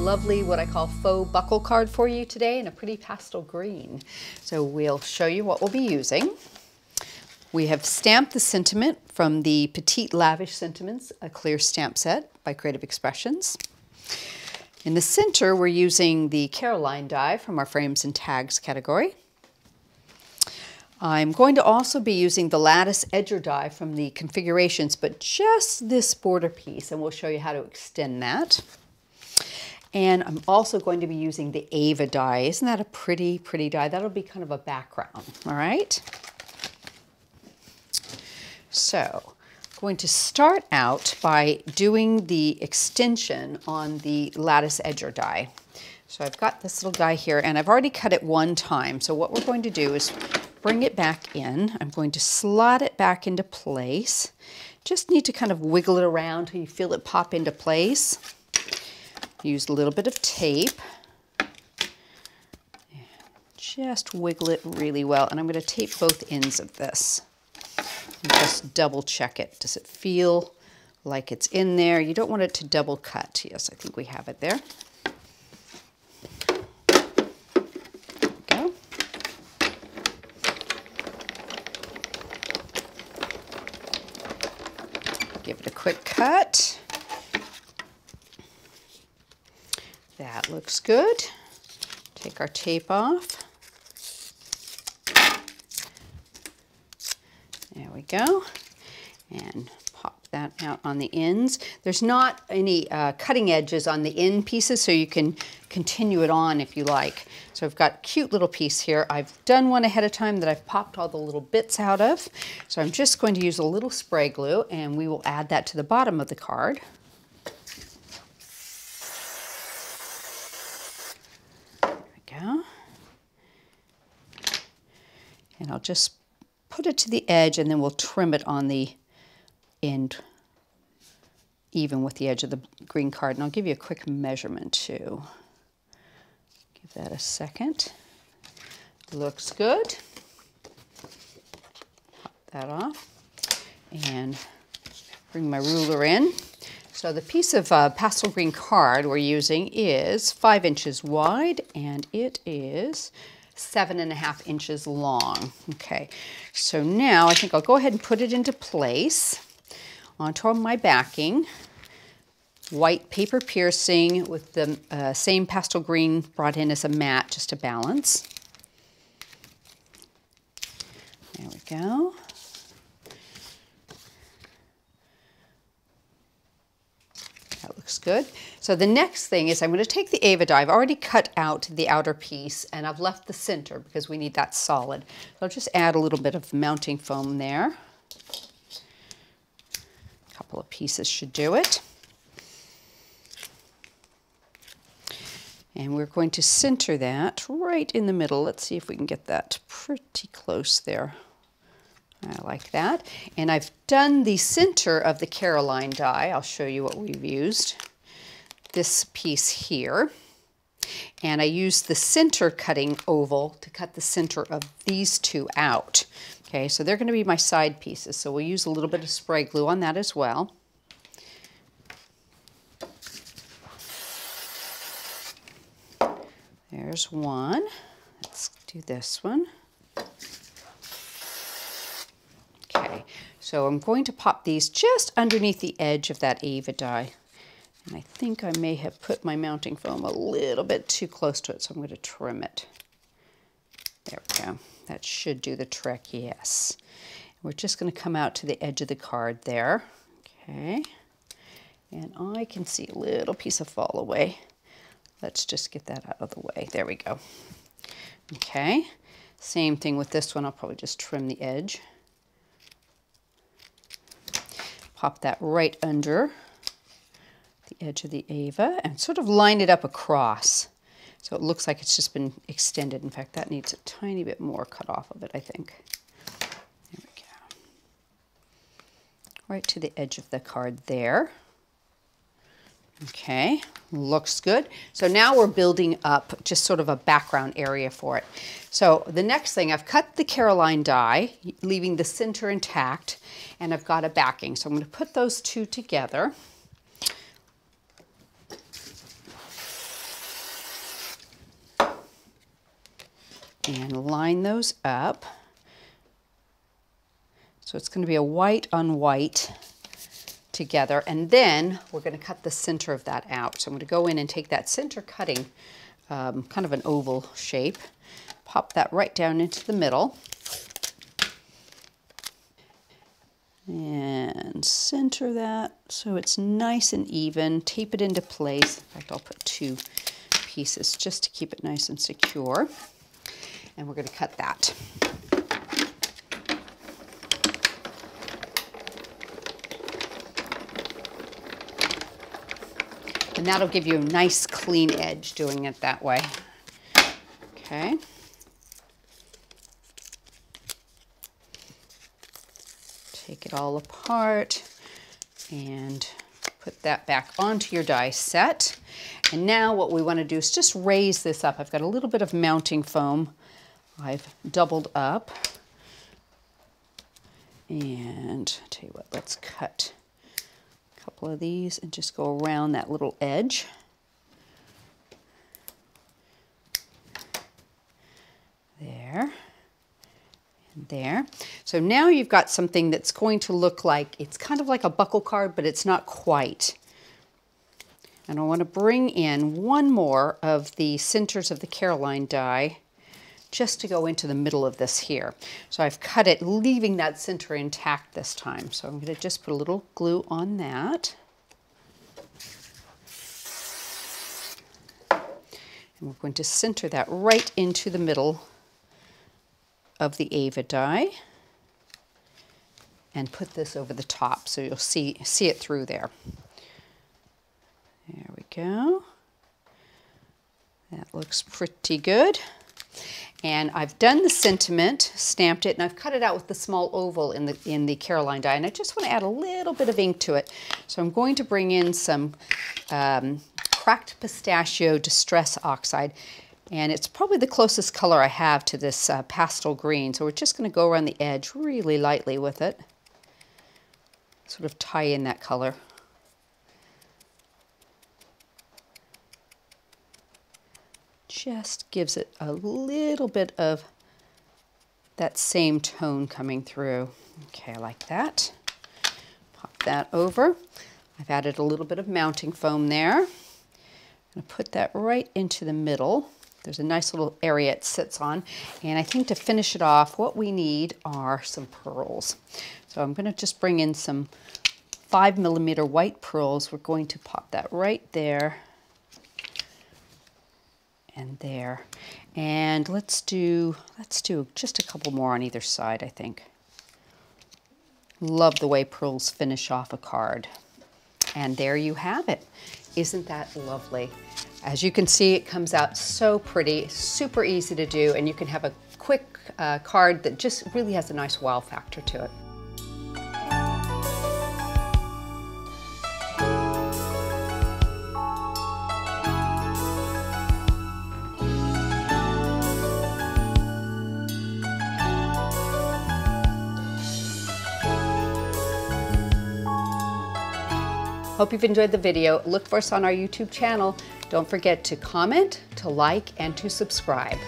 lovely, what I call faux buckle card for you today in a pretty pastel green. So we'll show you what we'll be using. We have stamped the sentiment from the Petite Lavish Sentiments, a clear stamp set by Creative Expressions. In the center, we're using the Caroline die from our Frames and Tags category. I'm going to also be using the Lattice edger die from the Configurations, but just this border piece, and we'll show you how to extend that. And I'm also going to be using the Ava die. Isn't that a pretty, pretty die? That'll be kind of a background, all right? So I'm going to start out by doing the extension on the Lattice edger die. So I've got this little guy here, and I've already cut it one time. So what we're going to do is bring it back in. I'm going to slot it back into place. Just need to kind of wiggle it around till you feel it pop into place. Use a little bit of tape. Just wiggle it really well. And I'm going to tape both ends of this. And just double check it. Does it feel like it's in there? You don't want it to double cut. Yes, I think we have it there. Give it a quick cut. That looks good. Take our tape off. There we go. And pop that out on the ends. There's not any cutting edges on the end pieces, so you can continue it on if you like. So I've got a cute little piece here. I've done one ahead of time that I've popped all the little bits out of. So I'm just going to use a little spray glue, and we will add that to the bottom of the card. There we go. And I'll just put it to the edge, and then we'll trim it on the end, even with the edge of the green card. And I'll give you a quick measurement too. Give that a second. Looks good. Pop that off and bring my ruler in. So the piece of pastel green card we're using is 5 inches wide, and it is 7.5 inches long. Okay, so now I think I'll go ahead and put it into place onto my backing. White paper piercing with the same pastel green brought in as a mat just to balance. There we go. That looks good. So the next thing is I'm going to take the Ava die. I've already cut out the outer piece, and I've left the center because we need that solid. So I'll just add a little bit of mounting foam there. A couple of pieces should do it. And we're going to center that right in the middle. Let's see if we can get that pretty close there. I like that. And I've done the center of the Caroline die. I'll show you what we've used. This piece here. And I used the center cutting oval to cut the center of these two out. Okay, so they're going to be my side pieces. So we'll use a little bit of spray glue on that as well. There's one. Let's do this one. Okay, so I'm going to pop these just underneath the edge of that Ava die. And I think I may have put my mounting foam a little bit too close to it, so I'm going to trim it. There we go. That should do the trick, yes. We're just going to come out to the edge of the card there. Okay, and I can see a little piece of fall away. Let's just get that out of the way. There we go. Okay, same thing with this one. I'll probably just trim the edge. Pop that right under the edge of the Ava and sort of line it up across so it looks like it's just been extended. In fact, that needs a tiny bit more cut off of it, I think. There we go. Right to the edge of the card there. Okay, looks good. So now we're building up just sort of a background area for it. So the next thing, I've cut the Caroline die, leaving the center intact, and I've got a backing. So I'm going to put those two together. and line those up. So it's going to be a white on white together, and then we're going to cut the center of that out. So I'm going to go in and take that center cutting, kind of an oval shape, pop that right down into the middle, and center that so it's nice and even. Tape it into place. In fact, I'll put 2 pieces just to keep it nice and secure. And we're going to cut that. And that'll give you a nice clean edge doing it that way. Okay. Take it all apart and put that back onto your die set. And now what we want to do is just raise this up. I've got a little bit of mounting foam I've doubled up. And I'll tell you what, let's cut a couple of these and just go around that little edge. There. There. So now you've got something that's going to look like, it's kind of like a buckle card, but it's not quite. And I want to bring in one more of the centers of the Caroline die just to go into the middle of this here. So I've cut it, leaving that center intact this time. So I'm going to just put a little glue on that. And we're going to center that right into the middle of the Ava die and put this over the top so you'll see it through there. There we go. That looks pretty good. And I've done the sentiment, stamped it, and I've cut it out with the small oval in the Caroline die, and I just want to add a little bit of ink to it. So I'm going to bring in some cracked pistachio distress oxide. And it's probably the closest color I have to this pastel green. So we're just going to go around the edge really lightly with it. Sort of tie in that color. Just gives it a little bit of that same tone coming through. Okay, I like that. Pop that over. I've added a little bit of mounting foam there. I'm going to put that right into the middle. There's a nice little area it sits on. And I think to finish it off, what we need are some pearls. So I'm going to just bring in some 5mm white pearls. We're going to pop that right there and there. And let's do just a couple more on either side, I think. Love the way pearls finish off a card. And there you have it. Isn't that lovely? As you can see, it comes out so pretty, super easy to do, and you can have a quick card that just really has a nice wow factor to it. Hope you've enjoyed the video. Look for us on our YouTube channel. Don't forget to comment, to like, and to subscribe.